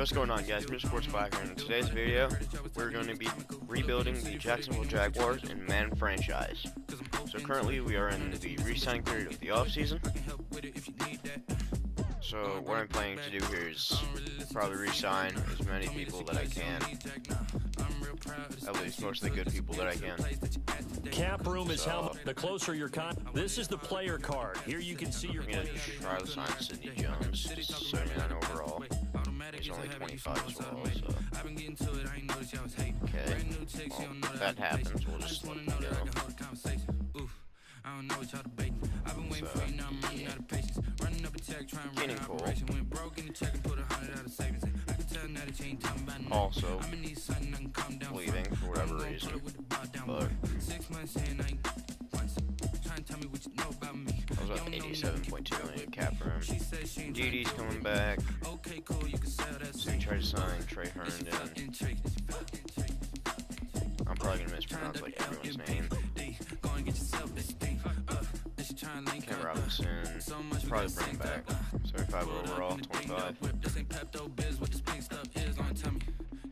What's going on, guys? Mr. Sports 5 here. In today's video, we're going to be rebuilding the Jacksonville Jaguars in Madden franchise. So currently, we are in the re-signing period of the offseason. So what I'm planning to do here is probably re-sign as many people that I can. At least most of the good people that I can. Cap room is how the closer your this is the player card. Here you can see your. I'm gonna try to sign Sidney Jones. He's 79 overall. He's only 25 as well. So okay. Well, if that happens, we'll just let him go. So, yeah. Getting cool. Also leaving for whatever reason, but I was up 87.2 million cap room. DD's coming back. So we try to sign Trey Herndon. I'm probably gonna mispronounce like everyone's name. Cam Robinson, probably bring him back. 75 overall, 25.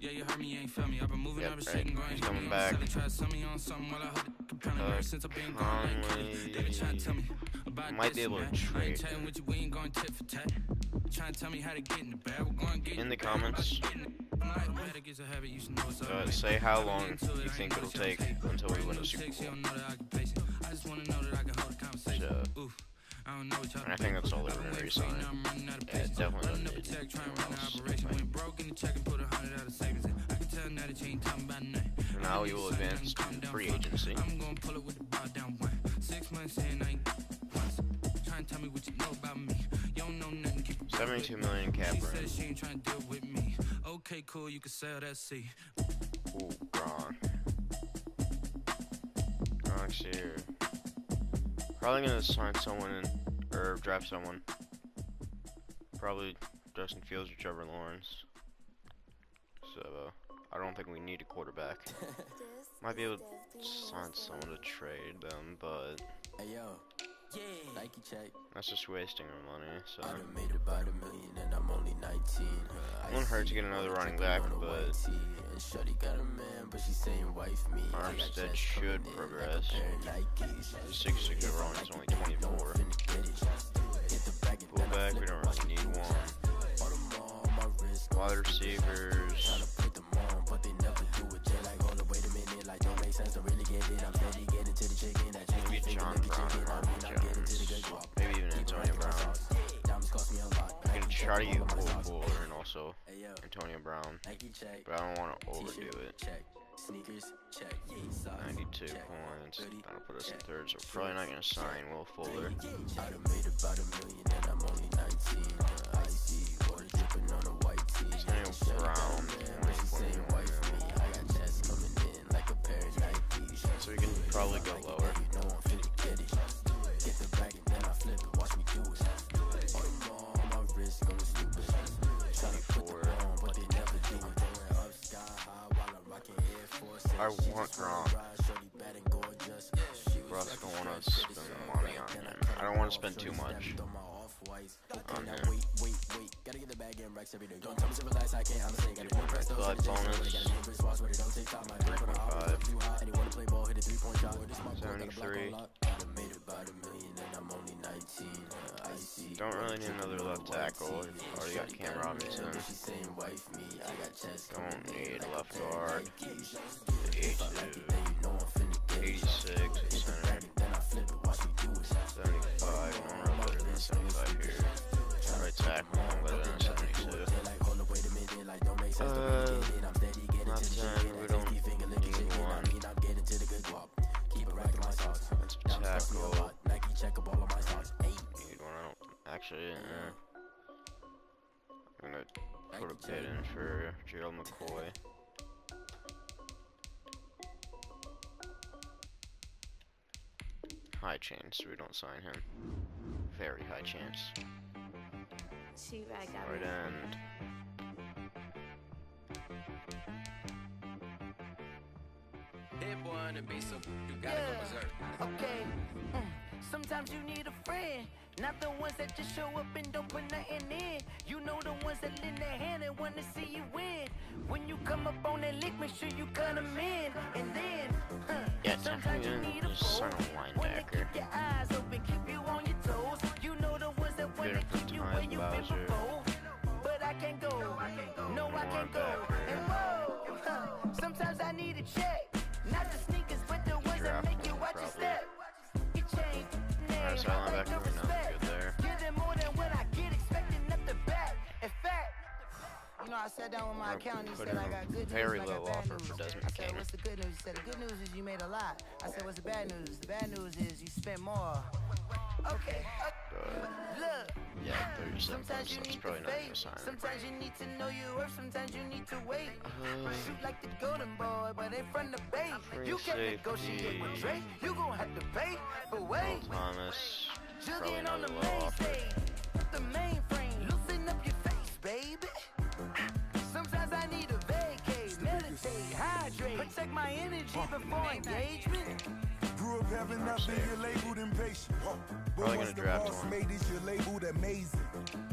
Yep, right. He's coming back. Conley might be able to trade him. In the comments, say how long you think it'll take until we win a Super Bowl. So, and I think that's all they were going to re-sign. Yeah, it definitely doesn't need anyone else. For now, we will advance to free agency. 72 million cap room. Okay, cool, you can sell that seat. Ooh, Gronk. Gronk's here. Probably gonna sign someone in, or draft someone. Probably Justin Fields or Trevor Lawrence. So, I don't think we need a quarterback. Might be able to sign someone to trade them, but that's just wasting our money, so it wouldn't hurt to get another running back, but Armstead should progress. 6'6" overall, he's only 24. Fullback, we don't really need one. Wide receivers. Maybe John Brown or Marvin Jones. Maybe even Antonio Brown. I'm gonna try to get Will Fuller and also Antonio Brown, but I don't want to overdo it. 92 points. That'll put us in third, so we're probably not gonna sign Will Fuller. Antonio Brown, 2021. So we can probably go lower. 24. I want Gronk. But I also don't want to spend money on him. I don't want to spend too much on him. Blood bonus. 73. Don't really need another left tackle. We've already got Cam Robinson. Don't need a left guard. 86 at center. 75. No more better than 75 here. Right tackle, no better than 72. Left end, we don't need one. Let's tackle. Need one. Actually, I'm gonna put a bid in for Gerald McCoy. High chance we don't sign him. Very high chance. Right end. Okay. Sometimes you need a friend. Not the ones that just show up and don't put nothing in. You know the ones that lend their hand and wanna see you win. When you come up on that lick, make sure you cut them in. And then, Yeah, sometimes you need a just foe. sign a One that linebacker. keep your eyes open, keep you on your toes. You know the ones that wanna Different keep you where time you been Bowser. before. But I can't go, no I can't go. And whoa, sometimes I need a check. Not the sneakers, but the ones that make you watch your step. You change, Alright, so linebacker, we're not good there. give them more than what I get, expecting up the back. In fact, you know, I sat down with my accountant. He Put said in I a got good news. very and I got low bad offer news. for Desmond I said, King. what's the good news? He said, the good news is you made a lot. I said, what's the bad news? The bad news is you spent more. Okay. Look. Yeah, 37 Sometimes you that's need probably to not fake. gonna sign him. Sometimes you need to know your worth. Sometimes you need to wait. Shoot like the golden boy, but they from the bay. You can't Free negotiate with safety. Drake. You gon' have to pay. But Earl wait, Thomas, probably jugging on another the low main offer. stage. The mainframe, loosen up your face, baby. Sometimes I need a vacate, meditate, hydrate, protect my energy before engagement. Grew up having nothing, you're labeled impatient. Probably But gonna once the draft boss one. made it, you're labeled amazing.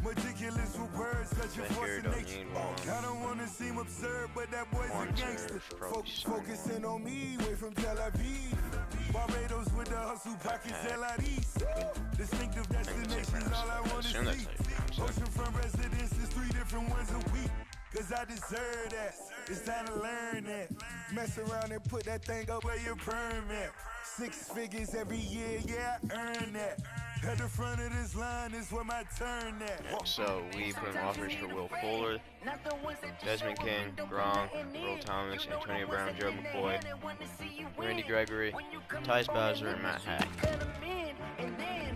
Meticulous with words, such a Back force here, of don't nature. need one. I don't wanna seem absurd, but that boy's One a gangster. serve, probably sign Focusing on me, way from Tel Aviv. Barbados with the hustle, pockets Okay. hell out east. Distinctive I think it's destinations, all I I wanna assume that's see. how you pronounce it. Oceanfront residences, 3 different ones a week. Cause I deserve that. It's time to learn that. Mess around and put that thing up where your permit. 6 figures every year, yeah, I earn that. At the front of this line is where my turn at. So we put in offers for Will Fuller, Desmond King, Gronk, Earl Thomas, Antonio Brown, Joe McCoy, Randy Gregory, Tyus Bowser, and Matt Hack.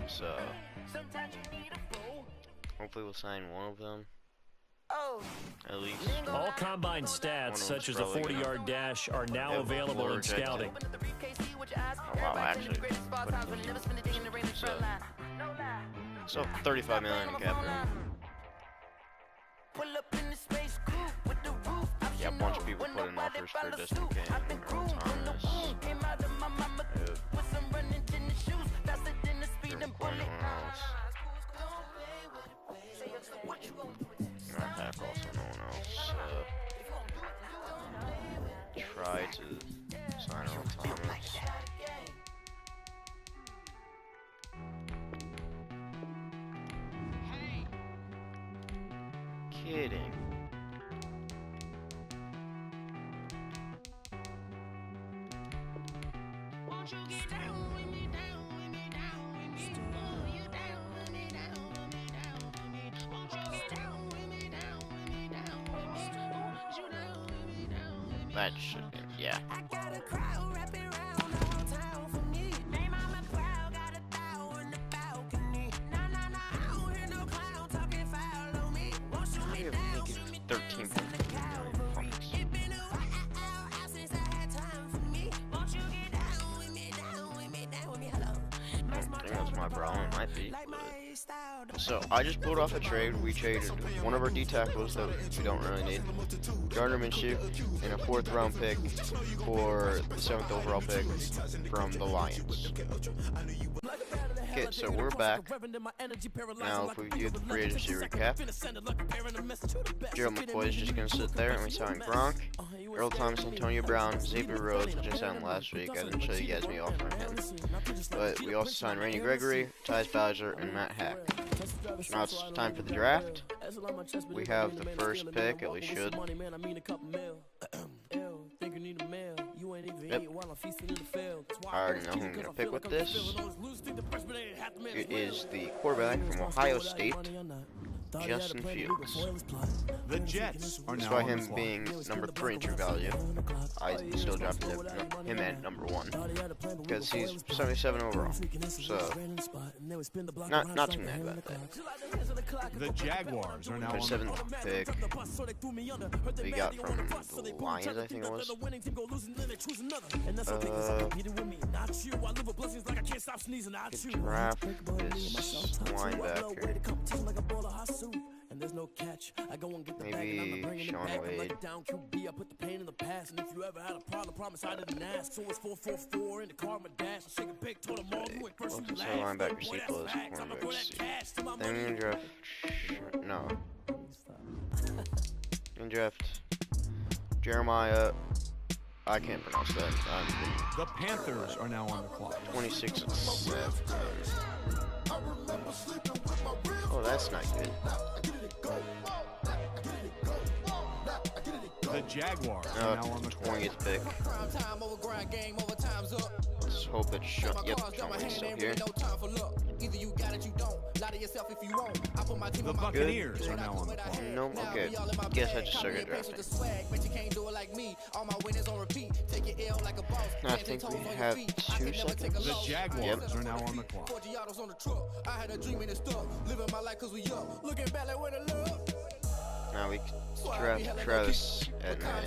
So hopefully we'll sign one of them. At least. All combine stats, such as a 40-yard dash, are now Yeah, available Fuller in scouting. Oh wow, actually. So 35 million in cap room. Yeah, a bunch of people put in offers for Desmond King, Earl Thomas. Jordan Corn, no one else. Matt Hack also, no one else. Try to sign Earl Thomas. Kidding. That should be, yeah. I think it's 13 points. I think that's my problem, it might be. But... So, I just pulled off a trade. We traded one of our D tackles that we don't really need, Gardner Minshew, and a 4th round pick for the 7th overall pick from the Lions. Okay, so we're back. Now, if we do the free agency recap, Gerald McCoy is just going to sit there, and we signed Gronk, Earl Thomas, Antonio Brown, Xavier Rhodes, which I signed last week. I didn't show you guys me offering him. But we also signed Randy Gregory, Tyus Bowser, and Matt Hack. Now it's time for the draft. We have the first pick, at least should. Yep. I already know who I'm going to pick with this. It is the quarterback from Ohio State, Justin Fields. The Jets are now Despite on the him clock. being number 3 in true value, I still drafted him at number 1 because he's 77 overall. So not too mad about that. The Jaguars are now Their on the 7th clock. pick we got from the Lions, I think it was. Could draft this linebacker. Maybe Sean Wade. Offensive linebacker C plus, cornerback C. Then I'm gonna draft. No. I'm gonna draft Jeremiah. I can't pronounce that. The Panthers are now on the clock. 26 and 7. Oh, that's not good. The Jaguars are now on the clock. 20th pick. Let's hope it's shut. Yep, Sean's still here. The Buccaneers are now on the clock. No, okay. Guess I just started drafting. I think we have 2 seconds. The Jaguars are now on the clock. Now we draft Travis at 9. I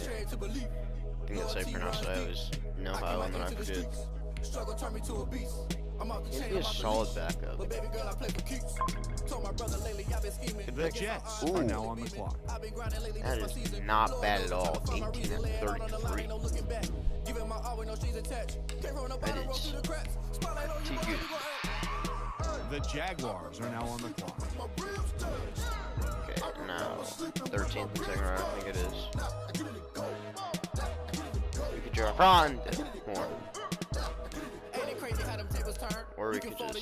think that's how you pronounce it. I always know how and then I forget. He'd be a solid backup. The Jets are now on the clock. That is not bad at all. 18 and 33. That is too good. The Jaguars are now on the clock. Okay, now 13th and second round, I think it is. We could draft Ron Horn. Or we could just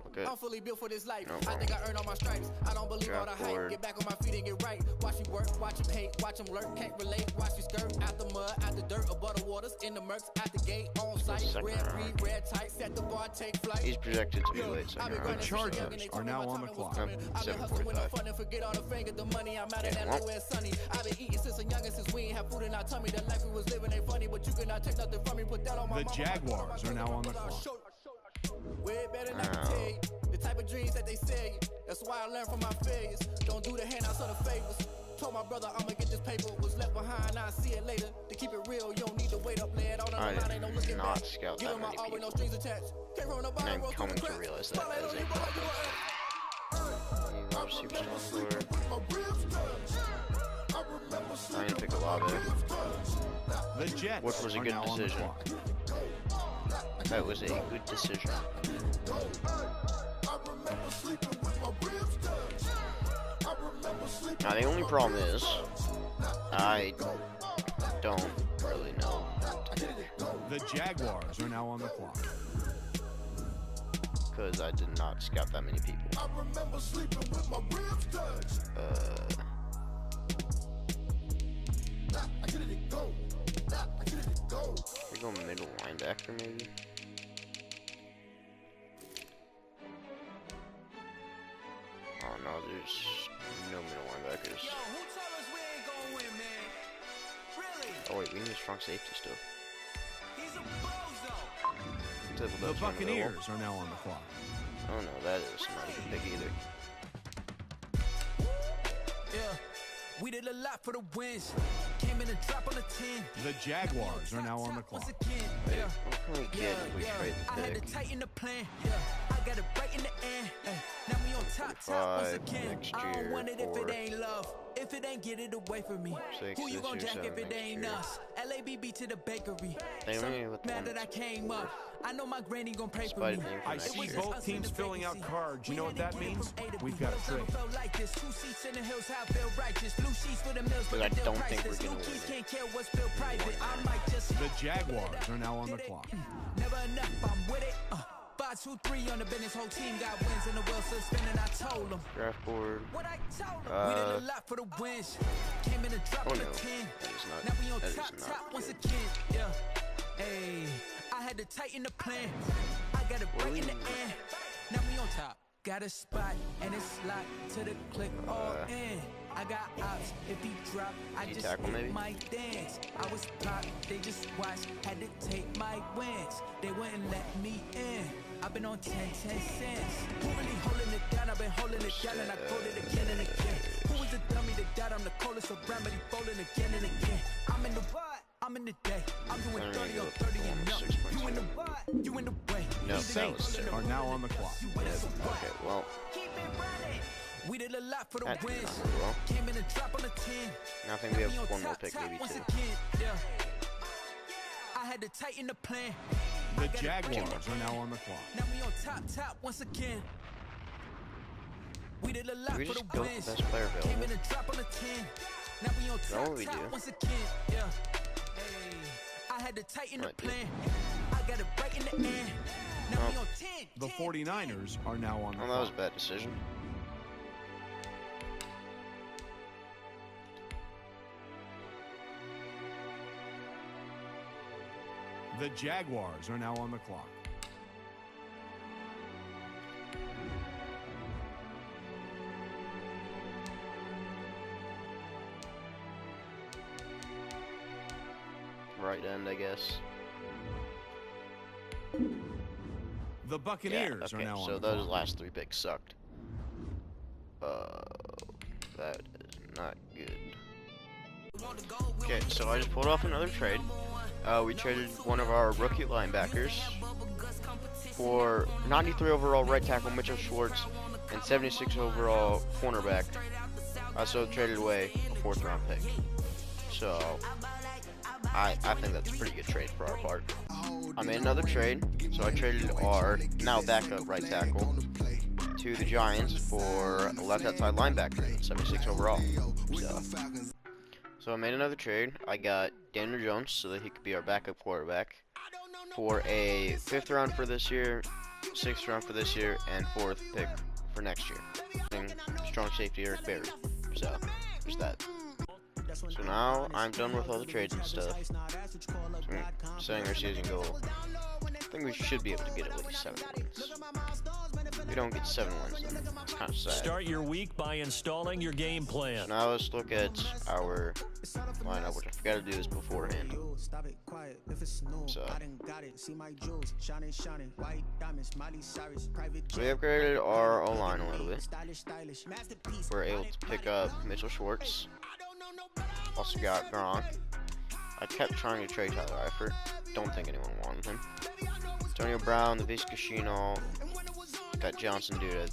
okay. I'm fully built for this life. No, I think I earned all my stripes. I don't believe all the hype. Get back on my feet and get right. Watch you work, watch him hate, watch him lurk. Can't relate, watch you skirt. Out the mud, out the dirt, above the waters, in the murks, at the gate, on site. Red, read, red tight, set the bar, take flight. He's projected to be late second round. The Chargers are now on the clock. 7:45. Forget all the finger, the money. I'm out of that nowhere sunny. I've been eating since a youngin', since we ain't have food in our tummy. The life we was living ain't funny, but you cannot take nothing from me. Put that on my The Jaguars are now on the clock. Way better not to tell you the type of dreams that they sell you. That's why I learned from my failures. Don't do the handouts or the favors. Told my brother I'ma get this paper. Was left behind, I'll see it later. To keep it real, you don't need to wait up, lay it on the line, ain't no looking back. Scout Give that him my many all with no people. strings attached. Came from the And bottom, I'm rose to coming the to cracks. realize that as a problem. I'm gonna pick a Olave. The Jets Which was a are good now on the decision. clock. That was a good decision. Now the only problem is, I don't really know what to pick. The Jaguars are now on the clock. Because I did not scout that many people. We go middle linebacker maybe? Oh no, there's no middle linebackers. Yo, who told us we ain't gonna win, man? Really? Oh wait, we need a strong safety still. He's a bozo. The Buccaneers are now on the clock. Oh no, that is not a good pick either. Yeah, we did a lot for the wins. Came in and drop on the 10. The Jaguars are now on the clock. What can we get if we trade I the had to pick? tighten the plan. I got it right in the end. Now we on top once again. Next I don't year, want it if or it ain't love. If it ain't, get it away from me. 6 Who you this gon' year, jack if 7 it next ain't year. us? LABB to the bakery. They So only with the mad one that I came up. I know my granny gon' pray for Despite me. it being for I next see year. both teams filling out cards. You know what that means? We've got a trade. Like this. 2 seats in the hills, how I feel righteous. Blue sheets for the mills, but I they're don't think priceless. we're gonna New keys win it. can't care what's built private. I might just The Jaguars are now on the clock. never enough, I'm with it. 5, 2, 3 on the business, whole team got wins and the wheels still spinning. I told them Draft board. what I told them. We did a lot for the wins. Came in and dropped Oh on no, the 10. that is not. Now we on That is top not once good. again. Yeah. Hey, I had to tighten the plan. I got it right in the end. Now we on top. Got a spot and it's locked to the click all in. I got ops. If he drop, I just tackle, hit maybe? my dance. I was popped, they just watched. Had to take my wins. They wouldn't let me in. I've been on 10 cents. Who really holding it down? I've been holding it down and I called it again and again. Who was the dummy that died? I'm the coldest around, but he folding again and again. I'm in the what? I'm in the day. I'm doing 30 on 30 and up. You in the what? You in the way. No, The Saints are now on the clock. Okay, well, Keep it running. We did a lot for the that did wins. not go well. Came in and drop on the 10. I think we have on one more top, pick, top maybe once 2. again, yeah. I had to tighten the plan. The Jaguars are now on the clock. Now we on top once again. We did a lot We for just the go with wins. the best player Came in available. and drop on the 10. Now we on That's what we top do. once again. Yeah. Hey, I had to tighten the Might be. plan. I got it right in the end. Now we on 10. The 49ers are now on the Well, that was a clock. bad decision. The Jaguars are now on the clock. Right end, I guess. The Buccaneers yeah, are okay, now on so the those clock. last 3 picks sucked. That is not good. Okay, so I just pulled off another trade. We traded one of our rookie linebackers for 93 overall right tackle Mitchell Schwartz and 76 overall cornerback. I also traded away a 4th round pick. So I think that's a pretty good trade for our part. I made another trade, so I traded our now backup right tackle to the Giants for a left outside linebacker, 76 overall. So I made another trade. I got Daniel Jones so that he could be our backup quarterback for a 5th round for this year, 6th round for this year, and 4th pick for next year. Strong safety Eric Berry. So there's that. So now I'm done with all the trades and stuff. So I'm setting our season goal. I think we should be able to get at least 7 wins. If we don't get 7 wins, then it's kind of sad. Start your week by installing your game plan. So now let's look at our lineup, which I forgot to do this beforehand. So we upgraded our O-line a little bit. We're able to pick up Mitchell Schwartz. Also got Gronk. I kept trying to trade Tyler Eifert. Don't think anyone wanted him. Antonio Brown, the Vizcachino. Got Johnson due to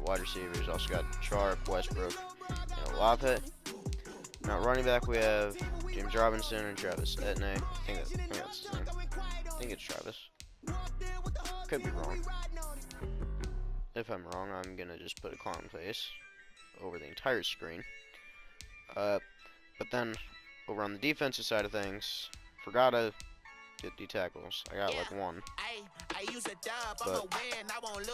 wide receivers. Also got Sharp, Westbrook, and Olave. Now running back we have James Robinson and Travis Etienne. I think that's his name. I think it's Travis. Could be wrong. If I'm wrong, I'm gonna just put a clown face over the entire screen. But then over on the defensive side of things, forgot to get D tackles. I got like 1. But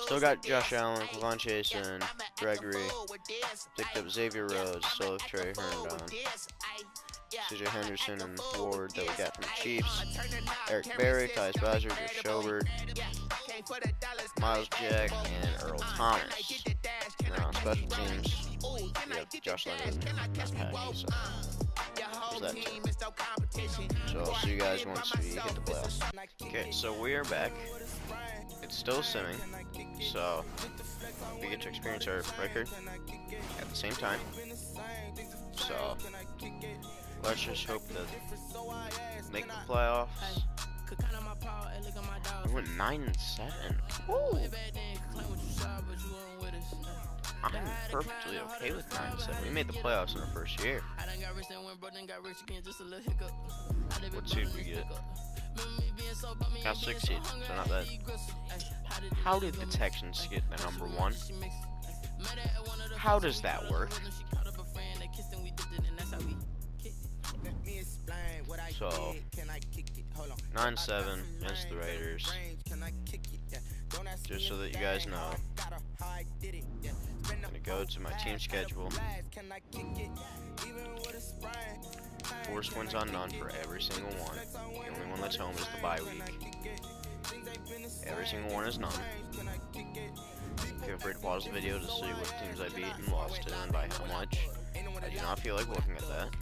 still got Josh Allen, Kevon Chasen, Gregory. Picked up Xavier Rhodes, so Trey Herndon, CJ Henderson, and Ward that we got from the Chiefs. Eric Berry, Tyus Bowser, Josh Schobert, Miles Jack, and Earl Thomas. Now on special teams, we have Josh Leonard and Matt Packey, so there's that too. So I'll see you guys once we hit the playoffs. Okay, so we are back. It's still simming, so we get to experience our record at the same time. So let's just hope that we make the playoffs. We went 9-7. Woo! I'm perfectly okay with 9-7. We made the playoffs in our first year. What seed did we get? Got 6 seed, so not bad. How did the Texans get the number 1? How does that work? So 9-7 against the Raiders. Just so that you guys know, I'm gonna go to my team schedule. 4 wins on none for every single one. The only one that's home is the bye week. Every single one is none. Feel free to pause the video to see what teams I beat and lost to and by how much. I do not feel like looking at that.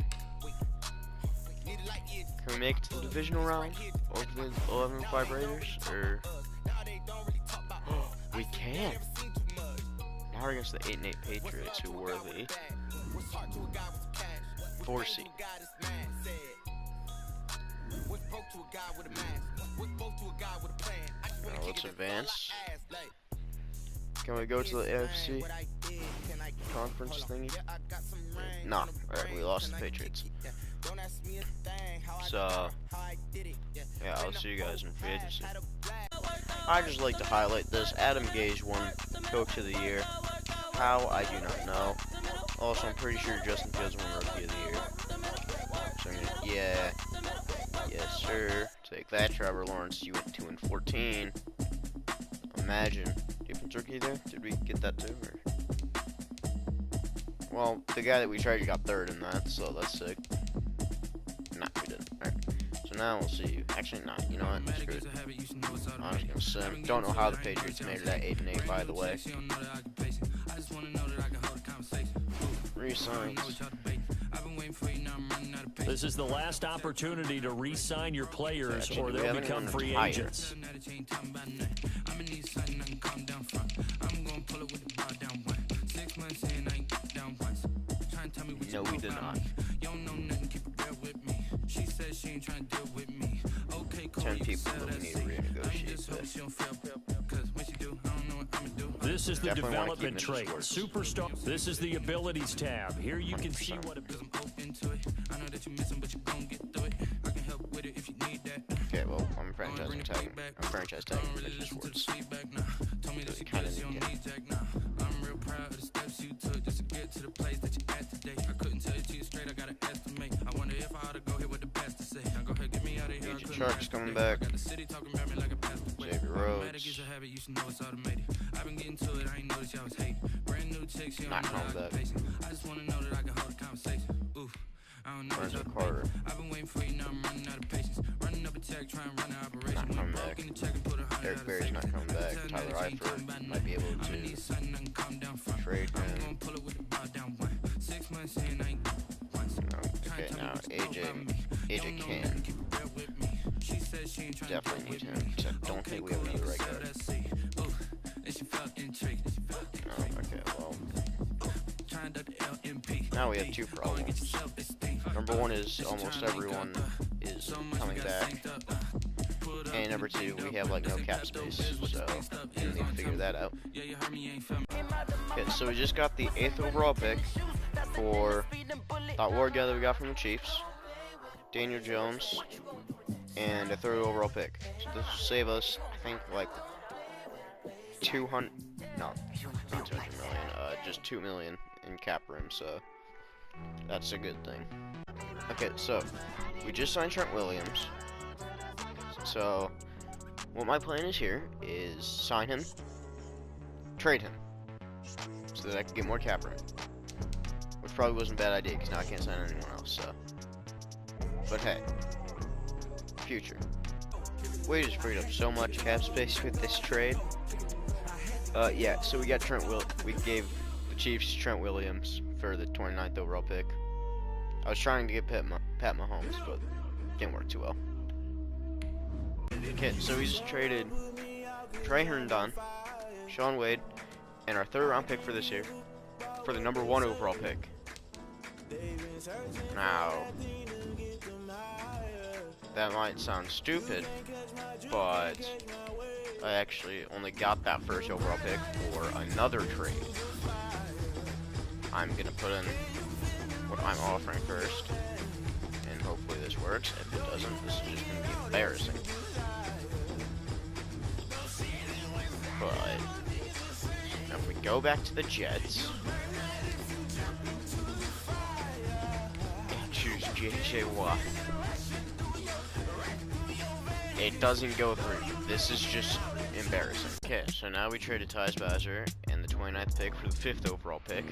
Can we make it to the divisional round over the 11-5 Raiders? Or we can. Now we're against the 8-8 Patriots, who were the 4 seed. Now let's advance. Can we go to the AFC conference thingy? Nah. Alright, we lost the Patriots. So, yeah, I'll see you guys in free agency. I just like to highlight this. Adam Gase won Coach of the Year. How? I do not know. Also, I'm pretty sure Justin Fields won Rookie of the Year. So, yeah. Yes, sir. Take that, Trevor Lawrence. You went 2-14. Imagine. Defense Rookie there? Did we get that too? Or? Well, the guy that we traded got third in that, so that's sick. Nah, we didn't. Alright. So now we'll see. Actually, nah. You know what? Screw it. I was gonna say. Don't know how the Patriots made it at 8-8, by the way. Resigns. This is the last opportunity to re-sign your players, or they'll become free agents. No, we did not. 10 people that we need to renegotiate with. This is the Definitely development trait. Superstar. This is the abilities tab. Here you can see what. Okay, well, I'm franchising tagging. I'm franchise tagging Mitchell Schwartz. So we kind of need to get. Sharks coming back. Xavier Rhodes. Not coming back. Lorenzo Carter. Not coming back. Eric Berry's not coming back. Tyler Eifert might be able to trade him. Okay, now AJ King. Definitely need him. I don't think we have another right guard. Okay, well. Now we have two problems. Number one is almost everyone is coming back. And number two, we have like no cap space, so we need to figure that out. Okay, so we just got the 8th overall pick for that war guy that we got from the Chiefs, Daniel Jones, and a 3rd overall pick. So this will save us, I think, like not 200 million, just 2 million in cap room, so that's a good thing. Okay, so we just signed Trent Williams. So what my plan is here is sign him, trade him, so that I can get more cap room. Which probably wasn't a bad idea, because now I can't sign anyone else, so. But hey, future. We just freed up so much cap space with this trade. Yeah, so we got we gave the Chiefs Trent Williams for the 29th overall pick. I was trying to get Pat Mahomes, but didn't work too well. Okay, so we just traded Trey Herndon, Sean Wade, and our 3rd round pick for this year for the number 1 overall pick. Now, that might sound stupid, but I actually only got that 1st overall pick for another trade. I'm gonna put in what I'm offering first, and hopefully this works. If it doesn't, this is just gonna be embarrassing. But if we go back to the Jets and choose J.J. Watt, it doesn't go through. This is just embarrassing. Okay, so now we traded Tyus Bowser and the 29th pick for the 5th overall pick.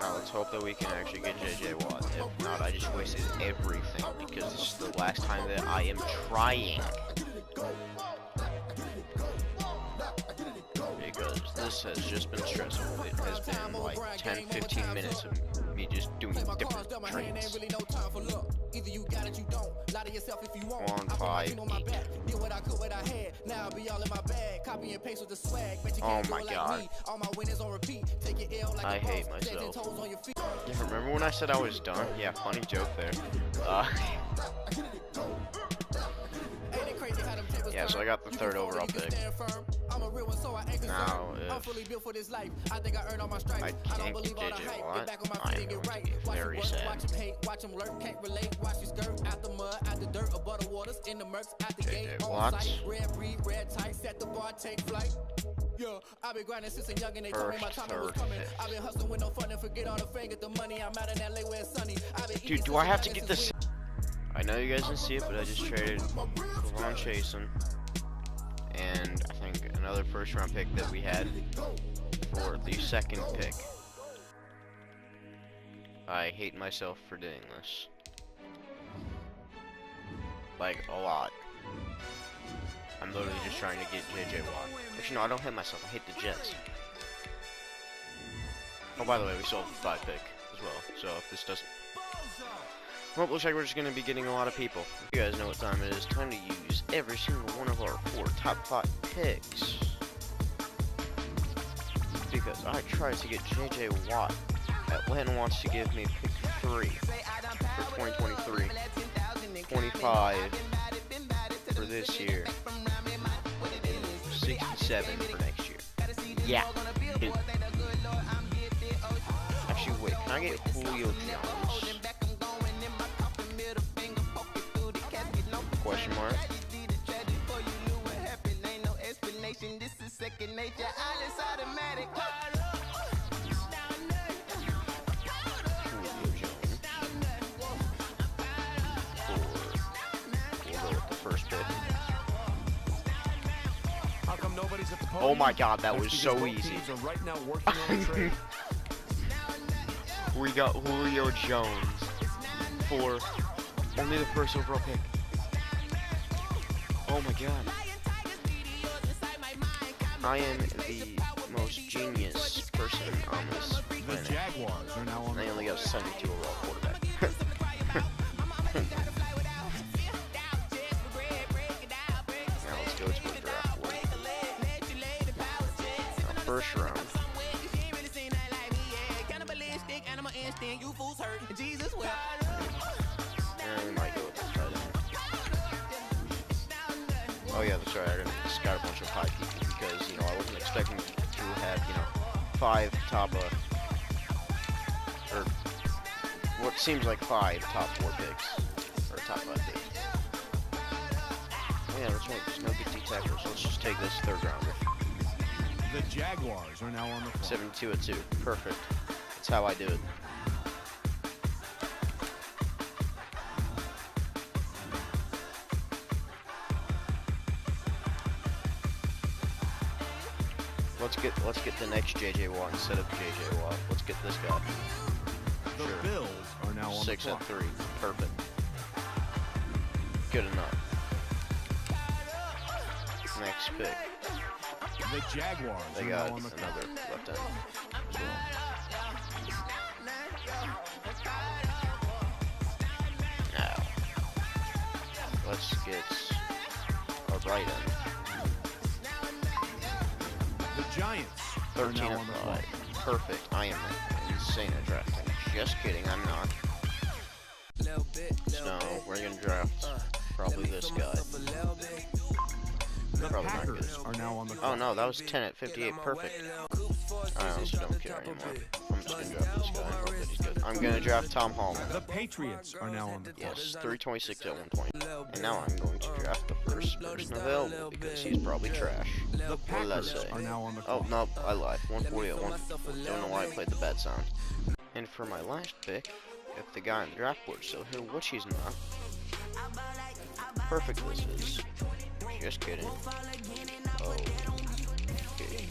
Now let's hope that we can actually get J.J. Watt. If not, I just wasted everything, because this is the last time that I am trying. Because this has just been stressful. It has been like 10-15 minutes of me just doing different trades. 1, 5, 8. Oh my god. I hate myself. Yeah, remember when I said I was done? Yeah, funny joke there. Yeah, Yeah, so I got the third overall pick. Now, if I can't get JJ Watt, I am going to be very sad. JJ Watt. Yo, I've been grinding since a young and they told me my time was coming. I've been hustling with no fun and forget all the fame, get the money. I'm out in LA where it's sunny. Dude, do I have to get this? I know you guys didn't see it, but I just traded Kevon Chasen and I think another first round pick that we had for the second pick. I hate myself for doing this. Like, a lot. I'm literally just trying to get JJ Watt. Actually, no, I don't hate myself. I hate the Jets. Oh, by the way, we sold the 5 pick as well. So if this doesn't... Well, looks like we're just going to be getting a lot of people. You guys know what time it is. Time to use every single one of our 4 top 5 picks. Because I tried to get JJ Watt. Atlanta wants to give me pick 3 for 2023. 25 for this year. 67 for next year. Yeah. Actually, wait. Can I get Julio Jones? Question mark. Oh my god, that was so easy. We got Julio Jones for only the first overall pick. Oh my god. I am the most genius person on this planet. The Jaguars are now on. They only got 72 overall quarterback. Now let's go to the draft board. Now, first round. And we might go with the tight end. Oh yeah, that's right. I just got a bunch of high people because, you know, I wasn't expecting to have, you know, 5 top, or what seems like 5 top 4 picks, or top 5 picks. Oh yeah, that's right. There's no good D tackles. So let's just take this third rounder. The Jaguars are now on the clock. 72-2. Perfect. That's how I do it. Let's get the next JJ Watt instead of JJ Watt. Let's get this guy. The Bills are now on 6 the and clock. 3. Perfect. Good enough. Next pick. The Jaguars They are got now on the clock. another left end as well. Now, let's get a right end. The Giants 13 are now and on the 5. clock. Perfect. I am insane at drafting. Just kidding, I'm not. No, we're gonna draft probably this guy. The Probably not Packers good. are now on the Oh clock. no, that was 10 at 58. Perfect. I honestly don't care anymore. I'm just gonna draft this guy and hope that he's good. I'm gonna draft Tom Holland. The Patriots are now on the clock. Yes, 326 at 120. And now I'm going to draft the first person available because he's probably trash. The What did I Packers say? are now on the Oh, clock. no, I lied. 140 at 1. Don't know why I played the bad sound. And for my last pick, if the guy on the draft board's still here, which he's not. Perfect this is. Just kidding. Oh. Okay,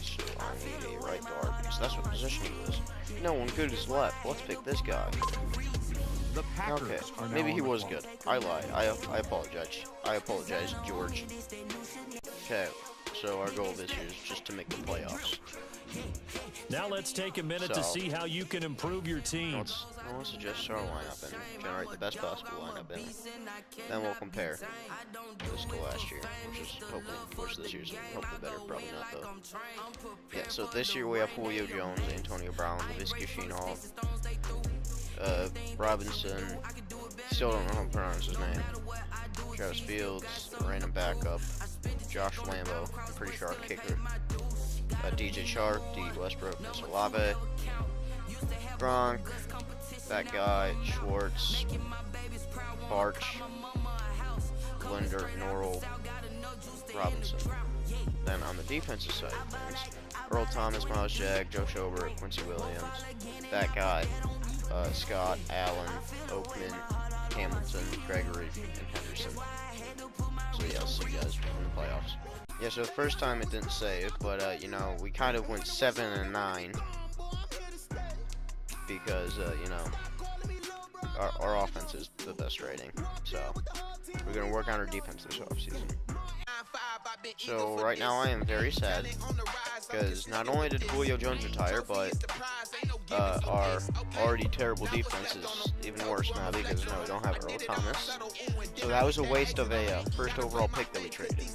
so I need a right guard because that's what position he was. No one good is left. Let's pick this guy. The Packers Okay, are now maybe on he the was clock. good. I lied. I apologize. I apologize, George. Okay, so our goal this year is just to make the playoffs. Now let's take a minute to So- see how you can improve your team. Let's adjust our lineup and generate the best possible lineup in. Then we'll compare this to last year, which this year's hopefully better. Probably not though. Yeah. So this year we have Julio Jones, Antonio Brown, LaVisca Chenault, Robinson. Still don't know how to pronounce his name. Travis Fields, random backup. Josh Lambo, I'm pretty sure our kicker. DJ Sharp, D. Westbrook, Olave, Gronk, that guy, Schwartz, Barch, Linder, Norrell, Robinson. Then on the defensive side of things, Earl Thomas, Miles Jack, Joe Schobert, Quincy Williams, that guy, Scott, Allen, Oakman, Hamilton, Gregory, and Henderson. So yeah, I'll see you guys in the playoffs. Yeah, so the first time it didn't save, but you know, we kind of went 7-9 because you know, our offense is the best rating. So we're gonna work on our defense this offseason. So right now I am very sad because not only did Julio Jones retire, but our already terrible defense is even worse now because we don't have Earl Thomas. So that was a waste of a first overall pick that we traded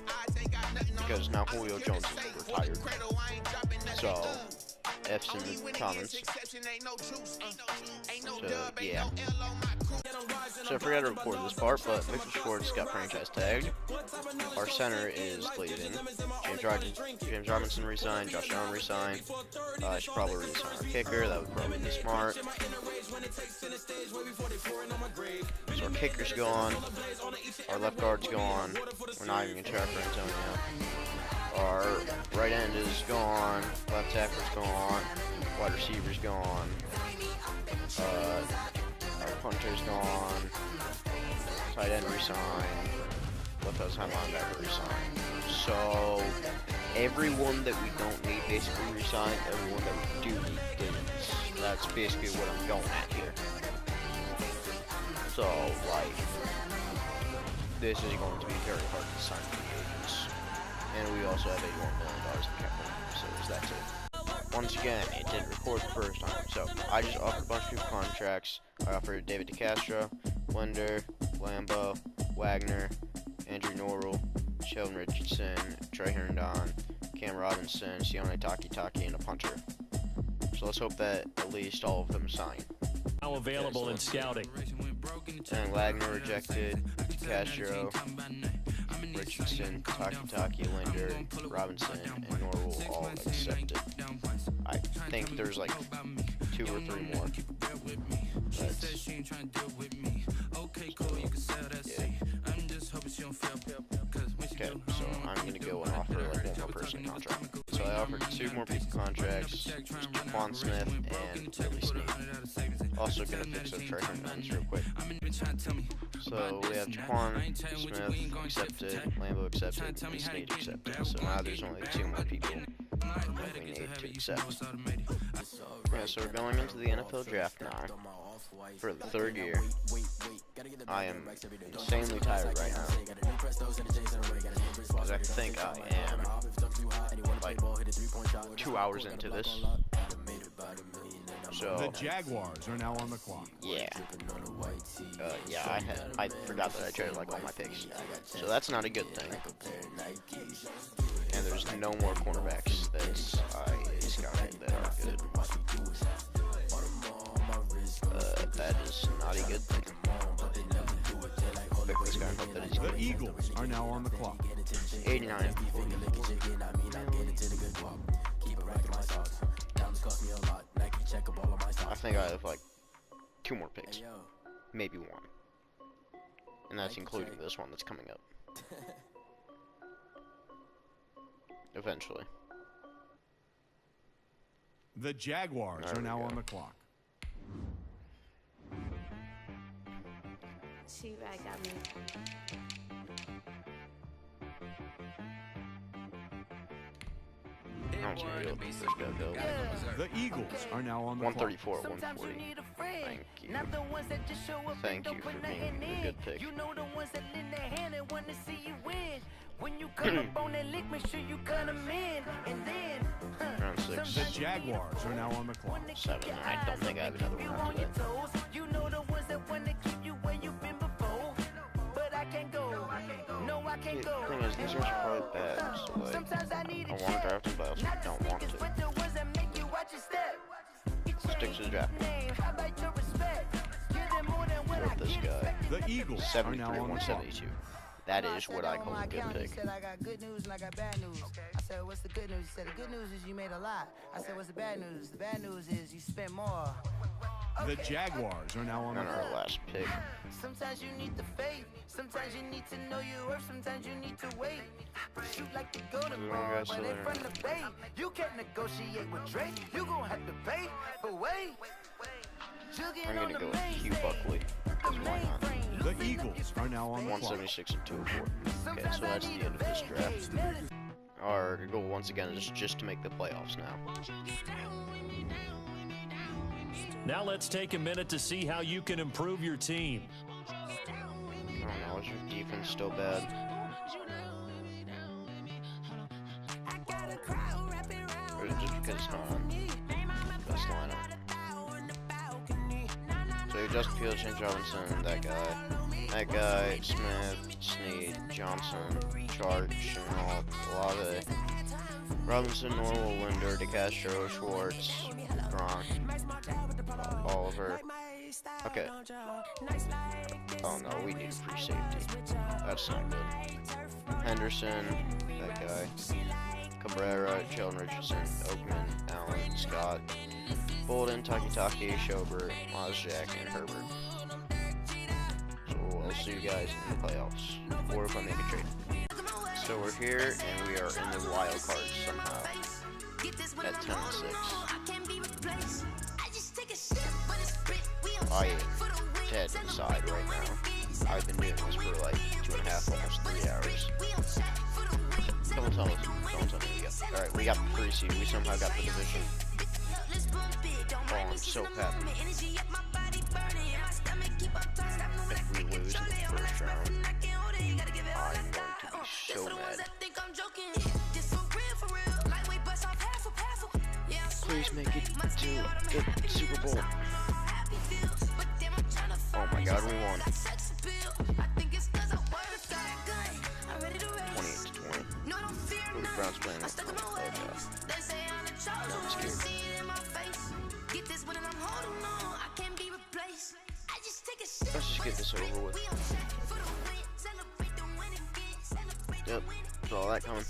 because now Julio Jones is retired. So F's in the comments. So yeah. So I forgot to record this part, but Victor Schwartz got franchise tagged. Our center is leaving. James Robinson resigned. Josh Allen resigned. I should probably resign our kicker. That would probably be smart. So our kicker's gone. Our left guard's gone. We're not even gonna try for Antonio. Our right end is gone. Left tackle's gone. Wide receiver's gone. Our punter's gone. Tight end resigned. Left outside linebacker resigned. So everyone that we don't need basically resigned. Everyone that we do need didn't. That's basically what I'm going at here. So like, this is going to be very hard to sign free agents. And we also have $81 million in cap room, so there's that too. Once again, it didn't record the first time, so I just offered a bunch of people contracts. I offered David DeCastro, Linder, Lambo, Wagner, Andrew Norrell, Sheldon Richardson, Trey Herndon, Cam Robinson, Sione Taki, and a punter. So let's hope that at least all of them sign. Now available in scouting. And Wagner rejected, DeCastro, Richardson, Taki, Linder, Robinson, and Norrell all accepted. I think there's like 2 or 3 more. Okay, so I'm gonna go and offer like 1 more person a contract. So I offered 2 more people contracts, Jaquan Smith and Willie Snead. Also gonna fix up Trey Herndon real quick. So we have Jaquan Smith accepted, Lambo accepted, and Snead accepted. So now there's only 2 more people that we need to accept. Yeah, so we're going into the NFL draft now for the 3rd year. I am insanely tired right now because I think I am like 2 hours into this. So the Jaguars are now on the clock. Yeah. Yeah, I forgot that I traded like all my picks. So that's not a good thing. And there's no more cornerbacks that I scouted that are good. That is not a good thing. Pick this guy and hope that he's good. The Eagles are now on the clock. 89. I think I have like 2 more picks. Maybe 1. And that's including this one that's coming up. Eventually. The Jaguars are now on the clock. She-Rag got me. The Eagles are now on the 134, clock. 140. Thank you. Thank you for being a good pick. You know the ones that lend their hand and want to see you win. When you come up on that lick, make sure you cut them in. And then, Round 6. The Jaguars are now on the clock. 7. I don't think I have another one after that. you know the ones that want to keep you where you've been before. But I can't go. No, I can't go. The thing is, these ones are probably bad, so like, I want to draft them, but I also don't want to. Stick to the draft. With this guy. The Eagles are now 73, on the clock. 172. That is what I call a good pick. He said, I got good news and I got bad news. I said, what's the good news? He said, the good news is you made a lot. I said, what's the bad news? The bad news is you spent more. The Jaguars are now on the And our last pick. Sometimes you need the faith. Sometimes you need to know your worth. Sometimes you need to wait. Shoot like the golden We ball got when they Sawyer. from the bay. You can't negotiate with Drake. You gon' have to pay. But wait. I'm gonna go with Hugh Buckley. 'Cause why not? The Eagles are now on the clock. 176 and 204. Okay, so that's the end of this draft. Our goal once again is just to make the playoffs now. Now let's take a minute to see how you can improve your team. I don't know, is your defense still bad? Or is it just because it's not on the best lineup? So you're Justin Fields, James Robinson, that guy, Smith, Snead, Johnson, Charge, Chenault, Olave, Robinson, Norwell, Linder, DeCastro, Schwartz, Gronk, Oliver. Okay. Oh no, we need a free safety. That's not good. Henderson, that guy. Cabrera, Sheldon Richardson, Oakman, Allen, Scott, Bolden, Takitaki, Schobert, Mozjak, and Herbert. So I'll see you guys in the playoffs, or if I make a trade. So we're here, and we are in the wild card somehow. At 10 and 6. I am dead inside right now. I've been doing this for like 2.5, almost 3 hours. Someone tell me we got. Alright, we got the 3 seed. We somehow got the division. Oh, I'm so happy. If we lose in the first round, I'm going to be so mad. Please make it to the Super Bowl. Oh my God, we won. 28 to 20. Who the Browns playing with? Oh yeah. No, I'm scared. Let's just get this over with. Yep, saw that coming.